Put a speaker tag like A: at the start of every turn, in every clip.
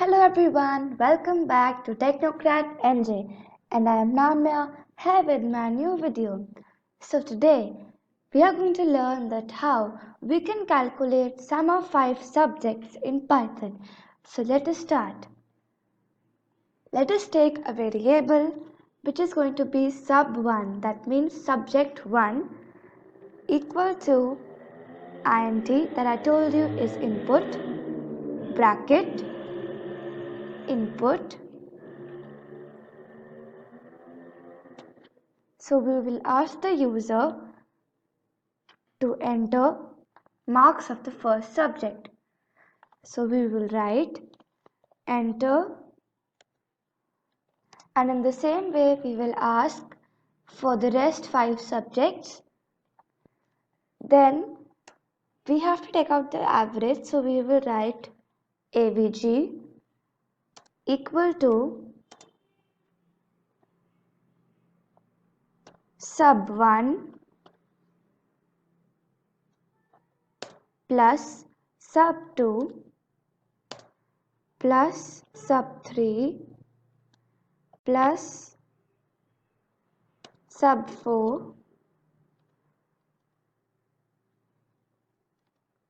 A: Hello everyone, welcome back to Technocrat NJ, and I am Namya here with my new video. So today we are going to learn that how we can calculate sum of 5 subjects in Python. So let us start. Let us take a variable which is going to be sub1, that means subject 1 equal to int, that I told you is input, bracket, input. So we will ask the user to enter marks of the first subject. So we will write enter, and in the same way we will ask for the rest 5 subjects. Then we have to take out the average, so we will write avg equal to sub1 plus sub2 plus sub3 plus sub4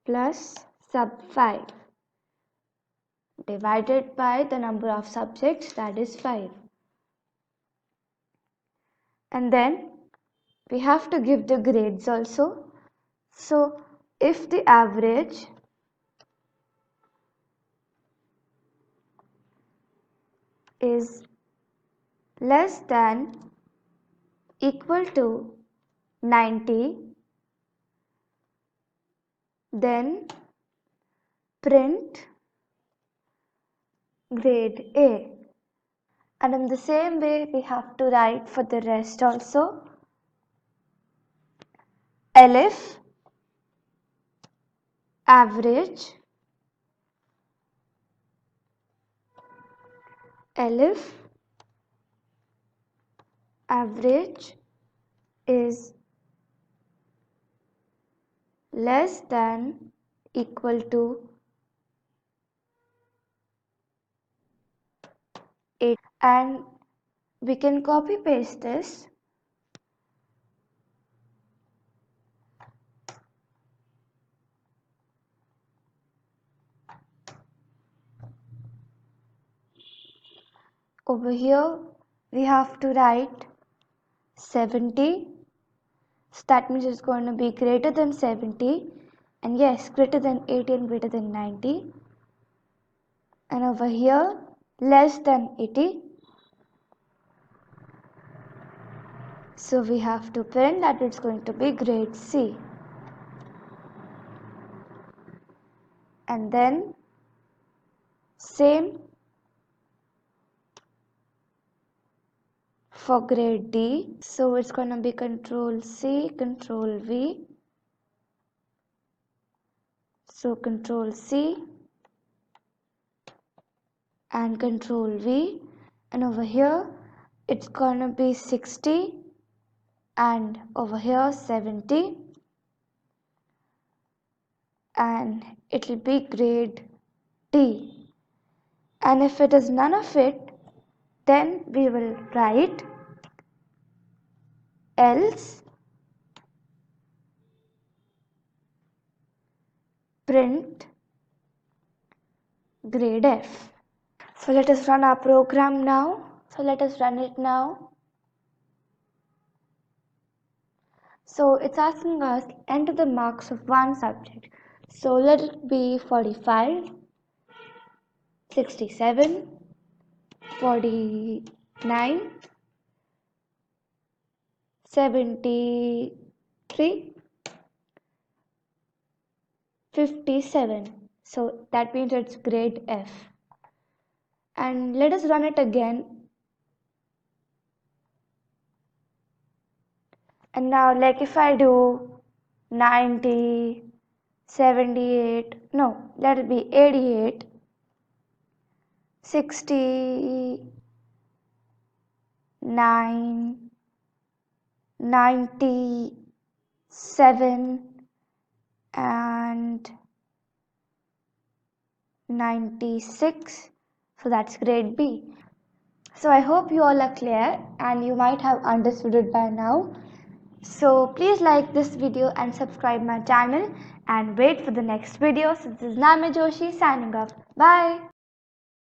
A: plus sub5 divided by the number of subjects, that is 5. And then we have to give the grades also. So if the average is less than equal to 90, then print grade A. And in the same way we have to write for the rest also. Elif average is less than equal to 8, and we can copy paste this. Over here we have to write 70, so that means it's going to be greater than 70, and yes, greater than 80 and greater than 90. And over here less than 80, so we have to print that it's going to be grade C. And then same for grade D, so it's going to be control C, control V. So control C and control V, and over here it's gonna be 60, and over here 70, and it will be grade D. And if it is none of it, then we will write else print grade F. So let us run our program now. So let us run it now. So it's asking us enter the marks of one subject. So let it be 45, 67, 49, 73, 57. So that means it's grade F. And let us run it again. And now, like if I do 90, 78, no, let it be 88, 69, 97, and 96, So that's grade B. So I hope you all are clear and you might have understood it by now. So please like this video and subscribe my channel and wait for the next video. So this is Namya Joshi signing off. Bye.